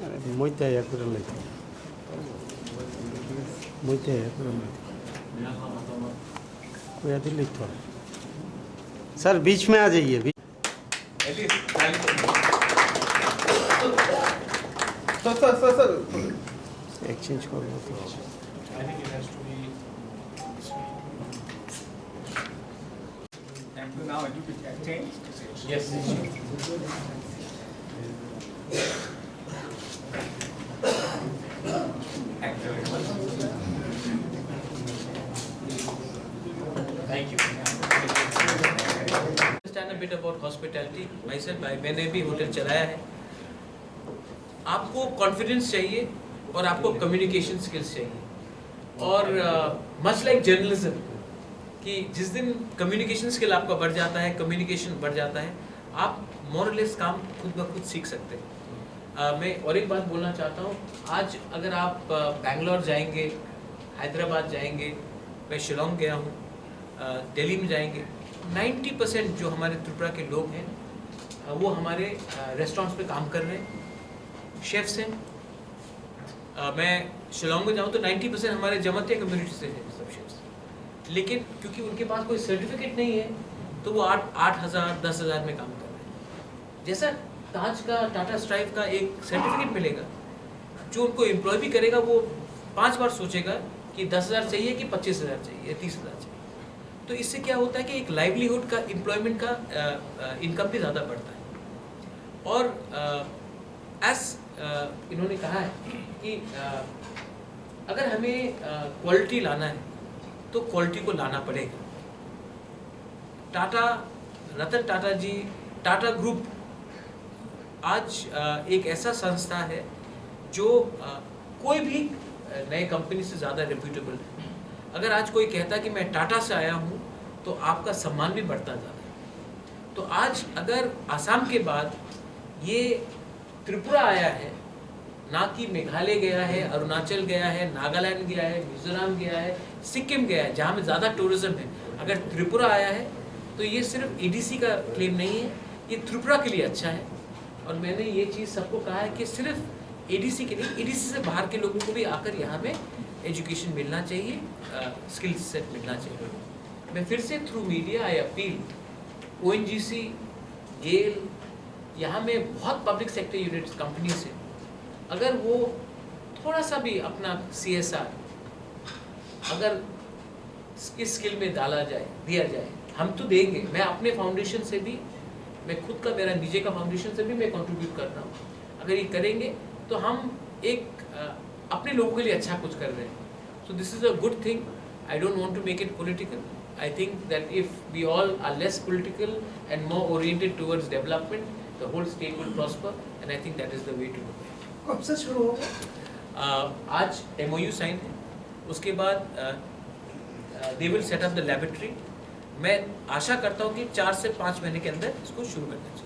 Muita ya kurang lagi. Muita ya kurang lagi. कोई आदि लिखो सर बीच में आ जाइए सर एक्सचेंज कर लो Now I do the change. Yes. Thank you very much. Thank you. Understand a bit about hospitality. Myself, मैंने भी hotel चलाया है. आपको कॉन्फिडेंस चाहिए और आपको कम्युनिकेशन स्किल्स चाहिए और मच लाइक जर्नलिज्म कि जिस दिन कम्युनिकेशन स्किल आपका बढ़ जाता है, कम्युनिकेशन बढ़ जाता है, आप मोर लेस काम खुद ब खुद सीख सकते हैं. मैं और एक बात बोलना चाहता हूँ. आज अगर आप बैंगलोर जाएंगे, हैदराबाद जाएंगे, मैं शिलोंग गया हूँ, दिल्ली में जाएंगे, 90% जो हमारे त्रिपुरा के लोग हैं वो हमारे रेस्टोरेंट्स पे काम कर रहे हैं, शेफ्स हैं. मैं शिलोंग में जाऊँ तो 90% हमारे जमतिया कम्युनिटी से हैं सब शेफ्स. लेकिन क्योंकि उनके पास कोई सर्टिफिकेट नहीं है तो वो 8,000 10,000 में काम कर रहे हैं. जैसा ताज का, टाटा स्ट्राइव का एक सर्टिफिकेट मिलेगा, जो उनको एम्प्लॉय भी करेगा वो 5 बार सोचेगा कि 10,000 चाहिए कि 25,000 चाहिए या 30,000 चाहिए. तो इससे क्या होता है कि एक लाइवलीहुड का, एम्प्लॉयमेंट का इनकम भी ज़्यादा बढ़ता है. और इन्होंने कहा है कि अगर हमें क्वालिटी लाना है तो क्वालिटी को लाना पड़ेगा. रतन टाटा जी, टाटा ग्रुप आज एक ऐसा संस्था है जो कोई भी नए कंपनी से ज़्यादा रेप्यूटेबल है. अगर आज कोई कहता है कि मैं टाटा से आया हूँ तो आपका सम्मान भी बढ़ता जाता है. तो आज अगर आसाम के बाद ये त्रिपुरा आया है, ना कि मेघालय गया है, अरुणाचल गया है, नागालैंड गया है, मिजोरम गया है, सिक्किम गया है जहाँ में ज़्यादा टूरिज्म है, अगर त्रिपुरा आया है तो ये सिर्फ एडीसी का क्लेम नहीं है, ये त्रिपुरा के लिए अच्छा है. और मैंने ये चीज़ सबको कहा है कि सिर्फ एडीसी के लिए, एडीसी से बाहर के लोगों को भी आकर यहाँ में एजुकेशन मिलना चाहिए, स्किल सेट मिलना चाहिए. मैं फिर से through media I appeal ONGC, GAIL, यहाँ में बहुत पब्लिक सेक्टर यूनिट्स कंपनीज हैं, अगर वो थोड़ा सा भी अपना CSR अगर इस स्किल में डाला जाए, दिया जाए, हम तो देंगे. मैं अपने फाउंडेशन से भी, मैं खुद का, मेरा निजे का फाउंडेशन से भी मैं कंट्रीब्यूट कर रहा हूँ. अगर ये करेंगे तो हम एक अपने लोगों के लिए अच्छा कुछ कर रहे हैं. So this is a good thing. I don't want to make it political. I think that if we all are less political and more oriented towards development, the whole state will prosper, and I think that is the way to do it. कब से शुरू होगा? आज MOU sign है, उसके बाद they will set up the laboratory. मैं आशा करता हूँ कि 4 से 5 महीने के अंदर इसको शुरू करना चाहिए.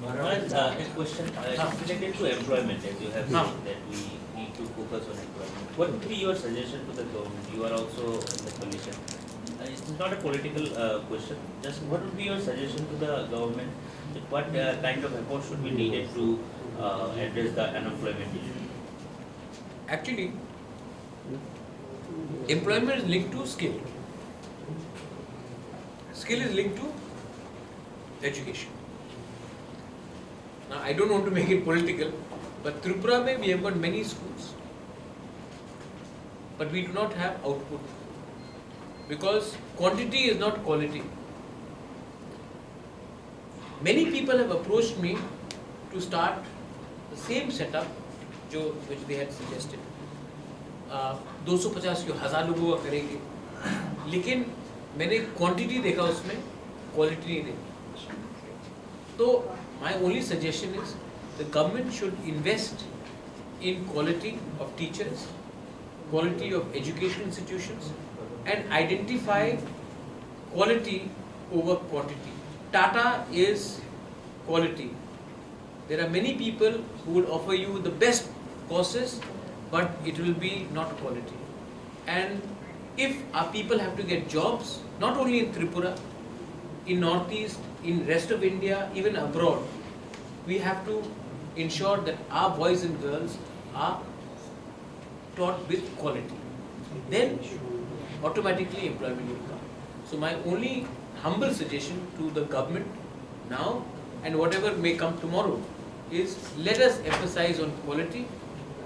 This question is related to employment, as you have said that we need to focus on employment. What would be your suggestion to the government? You are also in the coalition. It's not a political question. Just what would be your suggestion to the government? That what kind of effort should be needed to address the unemployment issue? Actually, employment is linked to skill. Skill is linked to education. Now, I don't want to make it political, but Tripura mein we have got many schools, but we do not have output because quantity is not quality. Many people have approached me to start the same setup which they had suggested. 250 को 1000 लोगों का करेंगे, लेकिन मैंने quantity देखा, उसमें quality नहीं देखी. तो my only suggestion is the government should invest in quality of teachers, quality of education institutions, and identify quality over quantity. Tata is quality. There are many people who will offer you the best courses, but it will be not quality. And if our people have to get jobs, not only in Tripura, in Northeast, in rest of India, even abroad, we have to ensure that our boys and girls are taught with quality. Then automatically employment will come. So my only humble suggestion to the government now and whatever may come tomorrow is let us emphasize on quality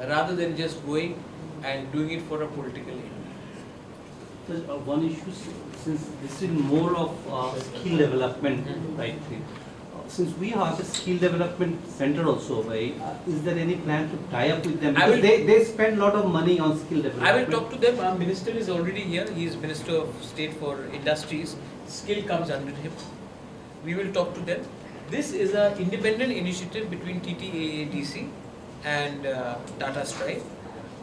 rather than just going and doing it for a political end. One issue, since this is more of skill development, right? Since we have a skill development center also, right? Is there any plan to tie up with them? Because they spend a lot of money on skill development. I will talk to them. Our minister is already here. He is Minister of State for Industries. Skill comes under him. We will talk to them. This is an independent initiative between TTAADC and Tata Strive.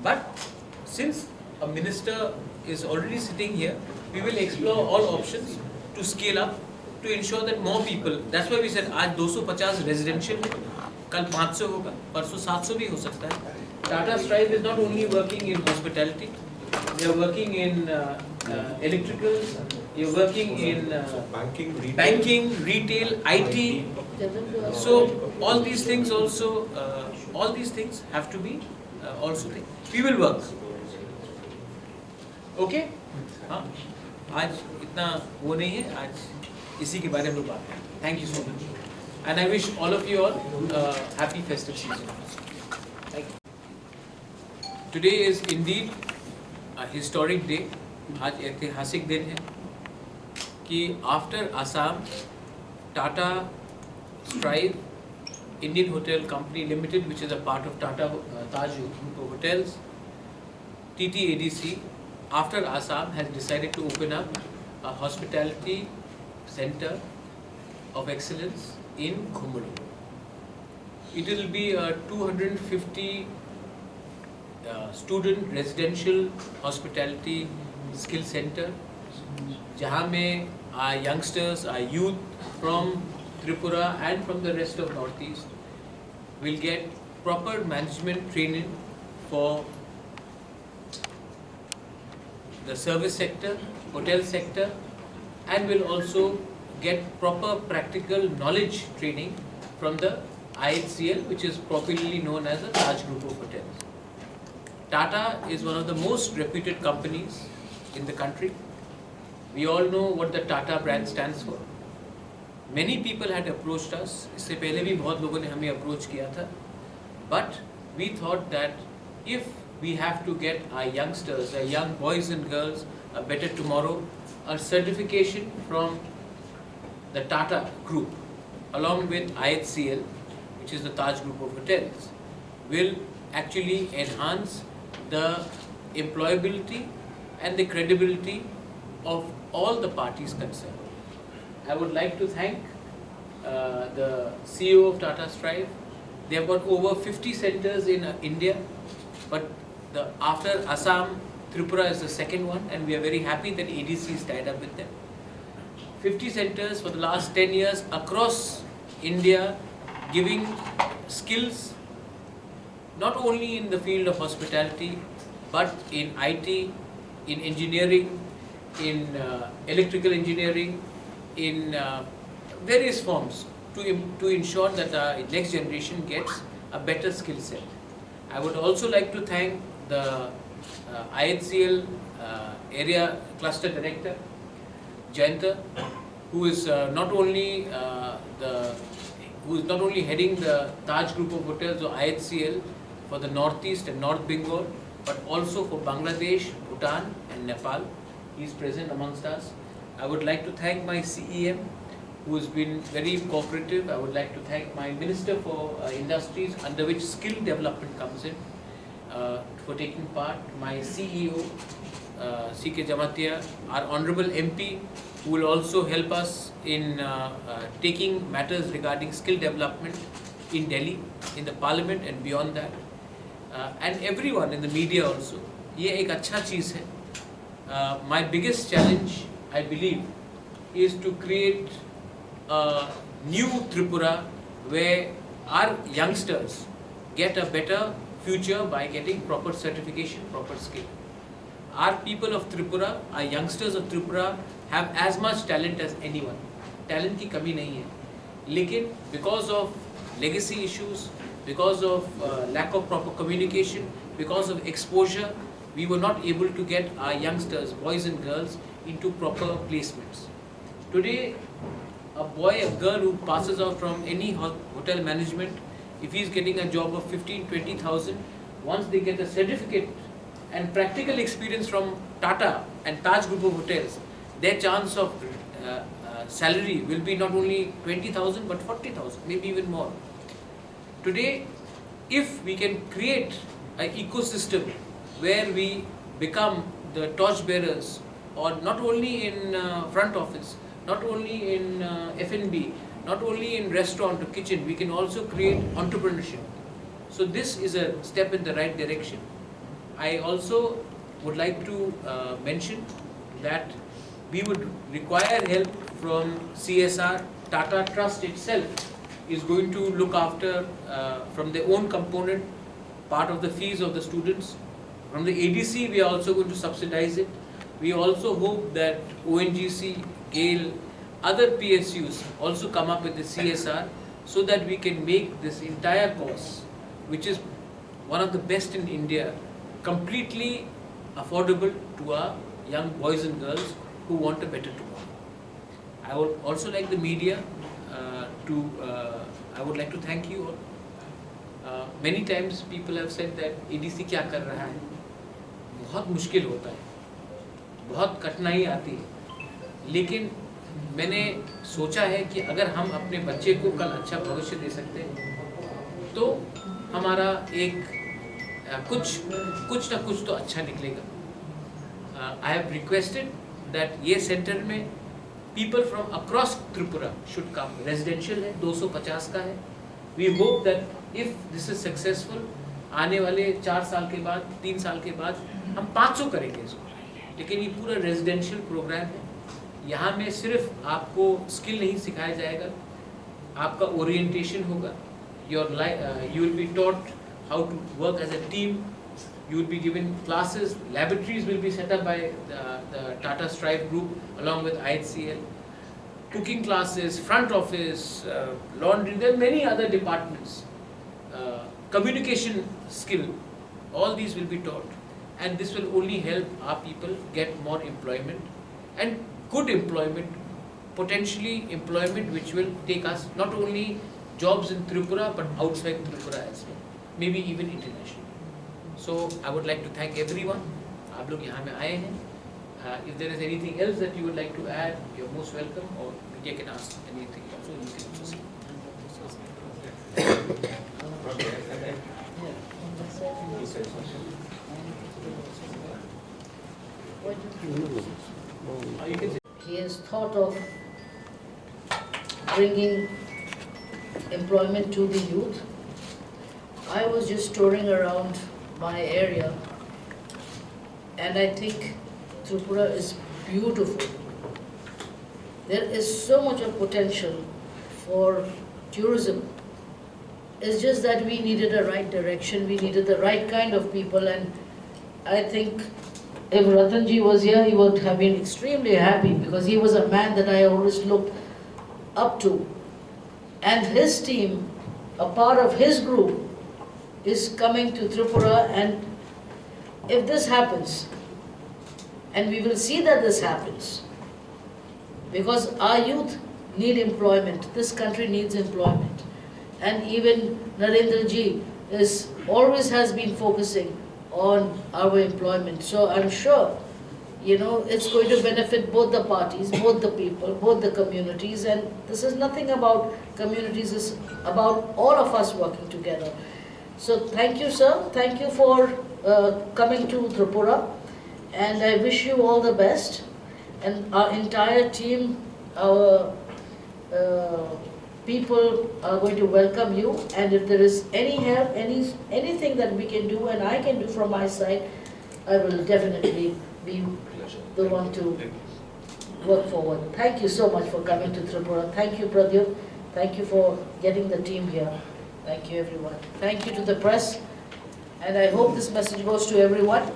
But since a minister is already sitting here, we will explore all options to scale up, to ensure that more people. That's why we said आज 250 residential है, कल 500 होगा, परसों 700 भी हो सकता है. Tata Strive is not only working in hospitality, they are working in electricals, they are working in banking, retail, IT. So all these things also, all these things have to be also. We will work. Okay? हाँ, आज इतना वो नहीं है, आज इसी के बारे में बात है. Thank you so much, and I wish all of you all happy festive season. Thank you. Today is indeed a historic day. आज ऐतिहासिक दिन है कि after Assam, Tata Strive, Indian Hotel Company Limited, which is a part of Tata Taj Group of Hotels, TTAADC, after Assam has decided to open up a hospitality center of excellence in Khwlai. It will be a 250 student residential hospitality skill center, जहाँ में our youngsters, our youth from Tripura and from the rest of Northeast will get proper management training for the service sector, hotel sector, and will also get proper practical knowledge training from the IHCL, which is popularly known as the Taj Group of Hotels. Tata is one of the most reputed companies in the country. We all know what the Tata brand stands for. Many people had approached us. इससे पहले भी बहुत लोगों ने हमें approach किया था. But we thought that if we have to get our youngsters, our young boys and girls, a better tomorrow, a certification from the Tata Group, along with IHCL, which is the Taj Group of Hotels, will actually enhance the employability and the credibility of all the parties concerned. I would like to thank the CEO of Tata Strive. They have got over 50 centers in India, but after Assam, Tripura is the second one, and we are very happy that ADC is tied up with them. 50 centers for the last 10 years across India, giving skills not only in the field of hospitality, but in IT, in engineering, in electrical engineering, in various forms to ensure that our next generation gets a better skill set. I would also like to thank the IHCL area cluster director, Jayanta, who is not only heading the Taj Group of Hotels or IHCL for the Northeast and North Bengal, but also for Bangladesh, Bhutan and Nepal. He is present amongst us. I would like to thank my CEM, who has been very cooperative. I would like to thank my Minister for Industries, under which skill development comes in, for taking part. My CEO, CK Jamatia, our Honorable MP, who will also help us in taking matters regarding skill development in Delhi, in the Parliament and beyond that. And everyone in the media also. ये एक अच्छा चीज़ है. My biggest challenge, I believe, is to create a new Tripura where our youngsters get a better future by getting proper certification, proper skill. Our people of Tripura, our youngsters of Tripura have as much talent as anyone. Talent की कमी नहीं है. लेकिन because of legacy issues, because of lack of proper communication, because of exposure, we were not able to get our youngsters, boys and girls, into proper placements. Today, a boy, a girl who passes out from any hotel management, if he is getting a job of 15-20,000, once they get a certificate and practical experience from Tata and Taj Group of Hotels, their chance of salary will be not only 20,000 but 40,000, maybe even more. Today, if we can create an ecosystem where we become the torch bearers, or not only in front office, not only in F&B, not only in restaurant or kitchen, we can also create entrepreneurship. So this is a step in the right direction. I also would like to mention that we would require help from CSR. Tata Trust itself is going to look after from their own component part of the fees of the students. From the ADC, we are also going to subsidize it. We also hope that ONGC, GAIL, other PSUs also come up with the CSR so that we can make this entire course, which is one of the best in India, completely affordable to our young boys and girls who want a better tomorrow. I would also like the media I would like to thank you all. Many times people have said that ADC क्या कर रहा है, बहुत मुश्किल होता है, बहुत कठिनाई आती है, लेकिन मैंने सोचा है कि अगर हम अपने बच्चे को कल अच्छा भविष्य दे सकते हैं तो हमारा एक कुछ ना कुछ तो अच्छा निकलेगा. I have requested that ये सेंटर में people from across Tripura should come. Residential है, 250 का है. We hope that if this is successful, आने वाले 4 साल के बाद, 3 साल के बाद हम 500 करेंगे इसको. लेकिन ये पूरा रेजिडेंशियल प्रोग्राम है. यहाँ में सिर्फ आपको स्किल नहीं सिखाया जाएगा, आपका ओरिएंटेशन होगा. You will be taught how to work as a team. You will be given classes. Laboratories will be set up by the Tata Strive group along with IHCL. Cooking classes, front office, laundry. There are many other departments. Communication skill. All these will be taught, and this will only help our people get more employment, and good employment, potentially employment which will take us not only jobs in Tripura but outside Tripura as well, maybe even international. So I would like to thank everyone. आप लोग यहाँ में आए हैं. If there is anything else that you would like to add, you're most welcome, or media can ask anything also. You can also say. He has thought of bringing employment to the youth. I was just touring around my area, and I think Tripura is beautiful. There is so much of potential for tourism. It's just that we needed a right direction, we needed the right kind of people, and I think if Ratanji was here, he would have been extremely happy, because he was a man that I always looked up to. And his team, a part of his group, is coming to Tripura, and if this happens, and we will see that this happens, because our youth need employment, this country needs employment, and even Narendra ji always has been focusing on our employment. So I'm sure, it's going to benefit both the parties, both the people, both the communities, and this is nothing about communities, it's about all of us working together. So thank you, sir. Thank you for coming to Tripura, and I wish you all the best. And our entire team, our people are going to welcome you. And if there is any help, anything that we can do and I can do from my side, I will definitely be the one to work forward. Thank you so much for coming to Tripura. Thank you, Pradyut. Thank you for getting the team here. Thank you, everyone. Thank you to the press. And I hope this message goes to everyone.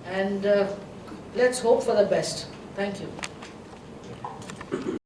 And let's hope for the best. Thank you.